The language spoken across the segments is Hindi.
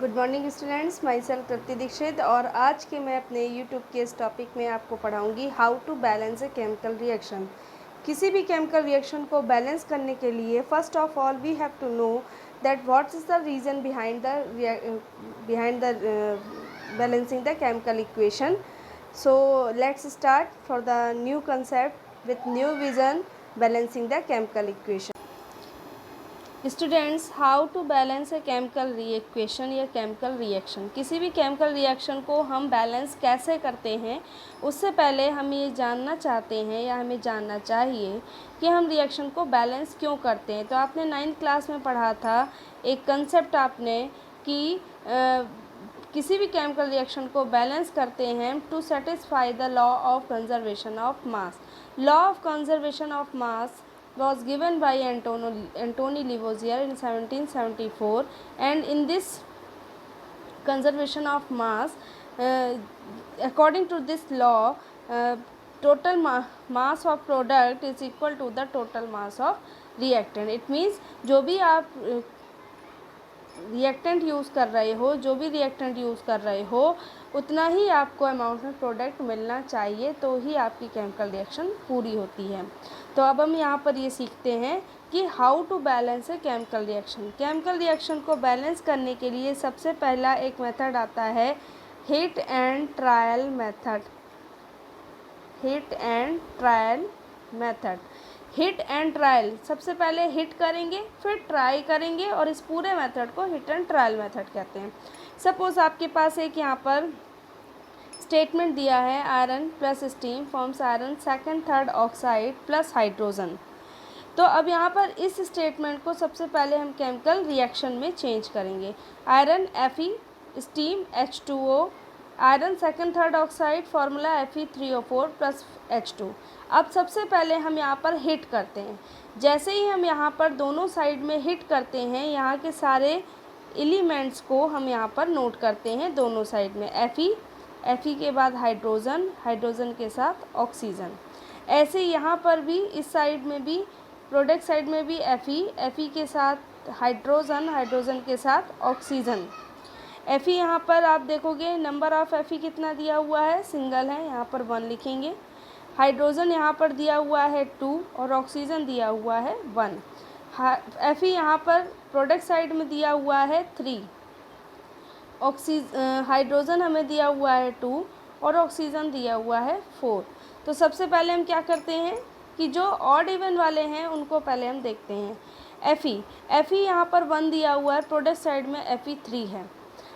Good morning students, myself Tripti Dikshit. और आज के मैं अपने यूट्यूब के इस टॉपिक में आपको पढ़ाऊंगी how to balance a chemical reaction. किसी भी केमिकल रिएक्शन को बैलेंस करने के लिए first of all we have to know that what is the reason behind the balancing the chemical equation. So let's start for the new concept with new vision balancing the chemical equation. Students, how to balance a chemical equation या केमिकल रिएक्शन। किसी भी केमिकल रिएक्शन को हम बैलेंस कैसे करते हैं, उससे पहले हम ये जानना चाहते हैं या हमें जानना चाहिए कि हम रिएक्शन को बैलेंस क्यों करते हैं। तो आपने 9th क्लास में पढ़ा था एक कंसेप्ट आपने कि किसी भी केमिकल रिएक्शन को बैलेंस करते हैं to satisfy the law of conservation of mass. Law of conservation of mass was given by Antony Lavoisier in 1774, and in this conservation of mass, according to this law, total mass of product is equal to the total mass of reactant. It means जो भी आप रिएक्टेंट यूज़ कर रहे हो, जो भी रिएक्टेंट यूज़ कर रहे हो, उतना ही आपको अमाउंट में प्रोडक्ट मिलना चाहिए, तो ही आपकी केमिकल रिएक्शन पूरी होती है। तो अब हम यहाँ पर ये सीखते हैं कि how to balance a chemical reaction. Chemical reaction को बैलेंस करने के लिए सबसे पहला एक मेथड आता है hit and trial method. Hit and trial method. Hit and trial, सबसे पहले हिट करेंगे फिर ट्राई करेंगे, और इस पूरे मेथड को हिट एंड ट्रायल मेथड कहते हैं। सपोज़ आपके पास एक यहाँ पर स्टेटमेंट दिया है, iron plus steam forms iron second third oxide plus hydrogen. तो अब यहाँ पर इस स्टेटमेंट को सबसे पहले हम केमिकल रिएक्शन में चेंज करेंगे। Iron Fe, steam H2O, iron second third oxide formula Fe3O4 plus H2। अब सबसे पहले हम यहाँ पर हिट करते हैं। जैसे ही हम यहाँ पर दोनों साइड में हिट करते हैं, यहाँ के सारे एलिमेंट्स को हम यहाँ पर नोट करते हैं दोनों साइड में। Fe के बाद हाइड्रोजन, हाइड्रोजन के साथ ऑक्सीजन। ऐसे यहाँ पर भी इस साइड में भी, प्रोडक्ट साइड में भी Fe के साथ हाइड्रोजन, हाइड्रोजन के साथ ऑक्सीजन। Fe यहाँ पर आप देखोगे नंबर ऑफ़ Fe कितना दिया हुआ है, सिंगल है, यहाँ पर 1 लिखेंगे। हाइड्रोजन यहाँ पर दिया हुआ है 2 और ऑक्सीजन दिया हुआ है 1। Fe यहाँ पर प्रोडक्ट साइड में दिया हुआ है 3, हाइड्रोजन हमें दिया हुआ है 2 और ऑक्सीजन दिया हुआ है 4। तो सबसे पहले हम क्या करते हैं कि जो ऑड इवन वाले हैं उनको पहले हम देखते हैं। Fe यहाँ पर 1 दिया हुआ है, प्रोडक्ट साइड में Fe3 है।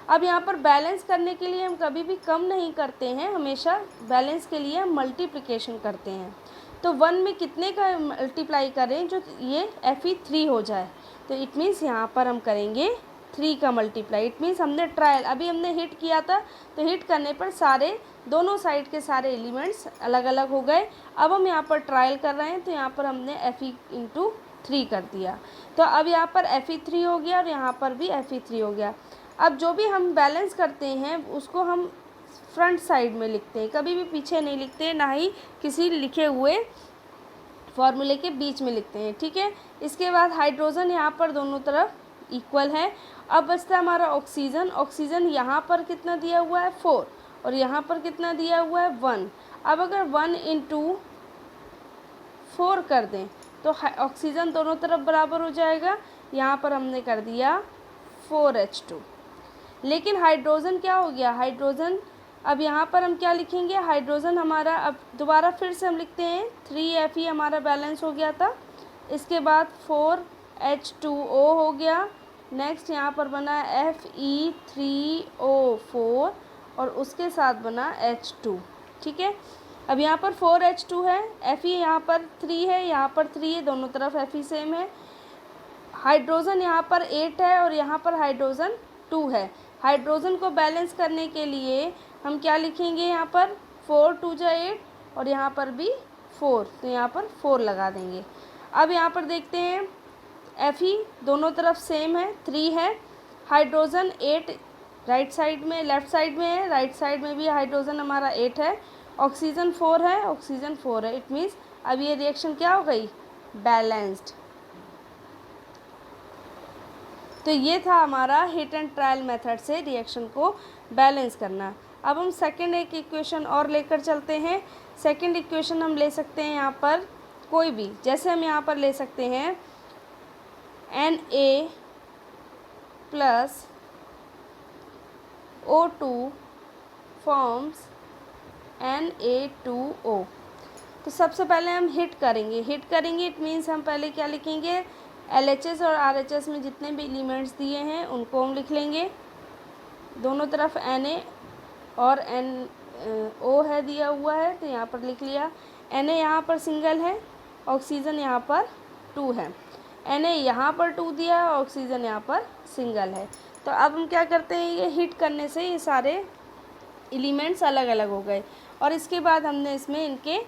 अब यहाँ पर बैलेंस करने के लिए हम कभी भी कम नहीं करते हैं, हमेशा बैलेंस के लिए हम मल्टीप्लिकेशन करते हैं। तो 1 में कितने का मल्टीप्लाई करें जो ये Fe3 हो जाए, तो इट मीन्स यहाँ पर हम करेंगे 3 का मल्टीप्लाई। इट मीन्स हमने ट्रायल, अभी हमने हिट किया था, तो हिट करने पर सारे दोनों साइड के सारे एलिमेंट्स अलग अलग हो गए। अब हम यहाँ पर ट्रायल कर रहे हैं, तो यहाँ पर हमने Fe×3 कर दिया। तो अब यहाँ पर Fe3 हो गया और यहाँ पर भी Fe3 हो गया। अब जो भी हम बैलेंस करते हैं उसको हम फ्रंट साइड में लिखते हैं, कभी भी पीछे नहीं लिखते, ना ही किसी लिखे हुए फॉर्मूले के बीच में लिखते हैं, ठीक है। इसके बाद हाइड्रोजन यहाँ पर दोनों तरफ इक्वल है। अब बचता है हमारा ऑक्सीजन। ऑक्सीजन यहाँ पर कितना दिया हुआ है 4 और यहाँ पर कितना दिया हुआ है 1। अब अगर 1 × 4 कर दें तो ऑक्सीजन दोनों तरफ बराबर हो जाएगा। यहाँ पर हमने कर दिया 4H2। लेकिन हाइड्रोजन क्या हो गया, हाइड्रोजन अब यहाँ पर हम क्या लिखेंगे, हाइड्रोजन हमारा अब दोबारा फिर से हम लिखते हैं 3Fe हमारा बैलेंस हो गया था। इसके बाद 4H2O हो गया। नेक्स्ट यहाँ पर बना Fe3O4 और उसके साथ बना H2, ठीक है। अब यहाँ पर 4H2 है, Fe यहाँ पर 3 है, यहाँ पर 3 है, दोनों तरफ Fe सेम है। हाइड्रोजन यहाँ पर 8 है और यहाँ पर हाइड्रोजन 2 है। हाइड्रोजन को बैलेंस करने के लिए हम क्या लिखेंगे, यहाँ पर 4 2 जा 8 और यहाँ पर भी 4, तो यहाँ पर 4 लगा देंगे। अब यहाँ पर देखते हैं Fe दोनों तरफ सेम है, 3 है। हाइड्रोजन 8 राइट साइड में, लेफ़्ट साइड में है, राइट साइड में भी हाइड्रोजन हमारा 8 है। ऑक्सीजन 4 है, ऑक्सीजन 4 है। इट मीन्स अब ये रिएक्शन क्या हो गई, बैलेंस्ड। तो ये था हमारा हिट एंड ट्रायल मेथड से रिएक्शन को बैलेंस करना। अब हम सेकंड एक इक्वेशन और लेकर चलते हैं। सेकंड इक्वेशन हम ले सकते हैं यहाँ पर कोई भी, जैसे हम यहाँ पर ले सकते हैं Na plus O2 forms Na2O। तो सबसे पहले हम हिट करेंगे इट मीन्स हम पहले क्या लिखेंगे, LHS और RHS में जितने भी एलिमेंट्स दिए हैं उनको हम लिख लेंगे। दोनों तरफ Na और NO है दिया हुआ है, तो यहाँ पर लिख लिया। Na यहाँ पर सिंगल है, ऑक्सीजन यहाँ पर 2 है। Na यहाँ पर 2 दिया है, ऑक्सीजन यहाँ पर सिंगल है। तो अब हम क्या करते हैं, ये हिट करने से ये सारे एलिमेंट्स अलग अलग हो गए और इसके बाद हमने इसमें इनके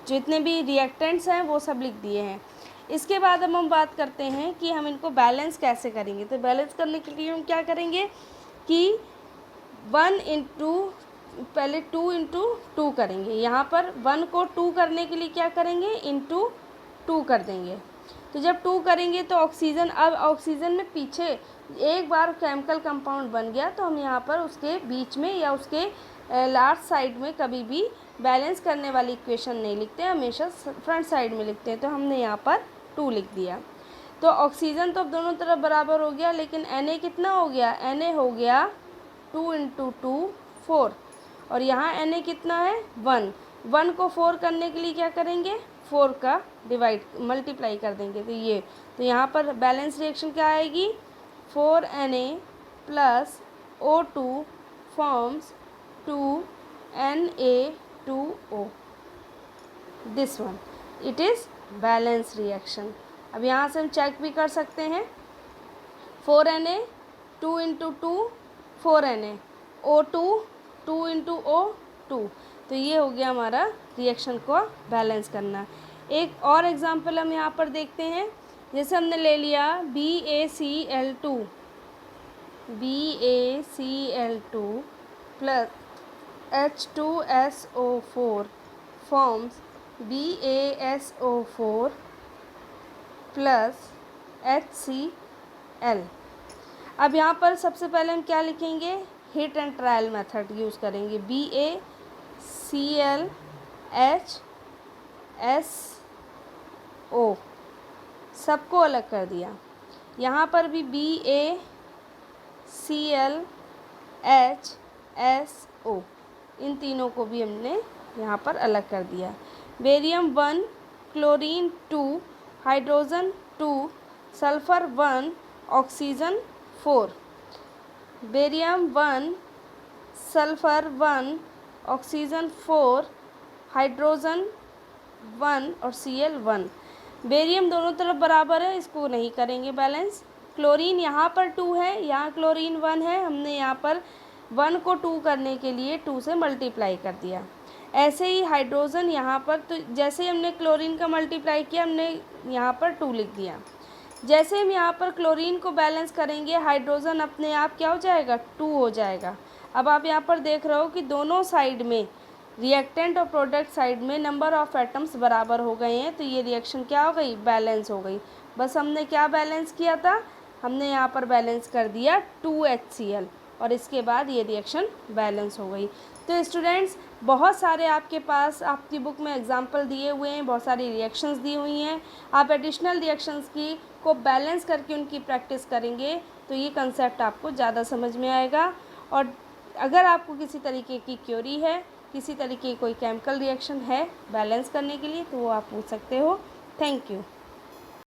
जितने भी रिएक्टेंट्स हैं वो सब लिख दिए हैं। इसके बाद अब हम बात करते हैं कि हम इनको बैलेंस कैसे करेंगे। तो बैलेंस करने के लिए हम क्या करेंगे कि 1 इंटू पहले 2 इंटू 2 करेंगे। यहाँ पर 1 को 2 करने के लिए क्या करेंगे, इंटू 2 कर देंगे। तो जब 2 करेंगे तो ऑक्सीजन, अब ऑक्सीजन में पीछे एक बार केमिकल कंपाउंड बन गया तो हम यहाँ पर उसके बीच में या उसके लास्ट साइड में कभी भी बैलेंस करने वाली इक्वेशन नहीं लिखते, हमेशा फ्रंट साइड में लिखते हैं। तो हमने यहाँ पर 2 लिख दिया। तो ऑक्सीजन तो अब दोनों तरफ बराबर हो गया, लेकिन Na कितना हो गया, Na हो गया 2 इंटू 2 4 और यहाँ Na कितना है 1। 1 को 4 करने के लिए क्या करेंगे, 4 का मल्टीप्लाई कर देंगे। तो यहाँ पर बैलेंस रिएक्शन क्या आएगी, 4Na plus O2 forms 2Na2O। This one it is balance reaction. अब यहाँ से हम चेक भी कर सकते हैं, 4Na 2 into 2 4Na, O2 2 into O2। तो ये हो गया हमारा रिएक्शन को बैलेंस करना। एक और एग्जांपल हम यहाँ पर देखते हैं, जैसे हमने ले लिया BaCl2 plus H2SO4 forms BaSO4 plus HCl। अब यहाँ पर सबसे पहले हम क्या लिखेंगे, hit and trial method use करेंगे। BaClHSO सबको अलग कर दिया। यहाँ पर भी BaClHSO इन तीनों को भी हमने यहाँ पर अलग कर दिया। Barium 1 chlorine 2 hydrogen 2 sulphur 1 oxygen 4। Barium 1 sulphur 1 oxygen 4 hydrogen 1 और Cl 1। बेरियम दोनों तरफ बराबर है, इसको नहीं करेंगे बैलेंस। क्लोरीन यहाँ पर 2 है, यहाँ क्लोरीन 1 है, हमने यहाँ पर 1 को 2 करने के लिए 2 से मल्टीप्लाई कर दिया। ऐसे ही हाइड्रोजन यहाँ पर, तो जैसे ही हमने क्लोरीन का मल्टीप्लाई किया हमने यहाँ पर 2 लिख दिया। जैसे हम यहाँ पर क्लोरीन को बैलेंस करेंगे, हाइड्रोजन अपने आप क्या हो जाएगा, 2 हो जाएगा। अब आप यहाँ पर देख रहे हो कि दोनों साइड में, रिएक्टेंट और प्रोडक्ट साइड में नंबर ऑफ़ एटम्स बराबर हो गए हैं। तो ये रिएक्शन क्या हो गई, बैलेंस हो गई। बस हमने क्या बैलेंस किया था, हमने यहाँ पर बैलेंस कर दिया 2HCl और इसके बाद ये रिएक्शन बैलेंस हो गई। तो स्टूडेंट्स, बहुत सारे आपके पास आपकी बुक में एग्जाम्पल दिए हुए हैं, बहुत सारी रिएक्शंस दी हुई हैं। आप एडिशनल रिएक्शंस को बैलेंस करके उनकी प्रैक्टिस करेंगे तो ये कंसेप्ट आपको ज़्यादा समझ में आएगा। और अगर आपको किसी तरीके की क्वेरी है, किसी तरीके की कोई केमिकल रिएक्शन है बैलेंस करने के लिए, तो वो आप पूछ सकते हो। Thank you.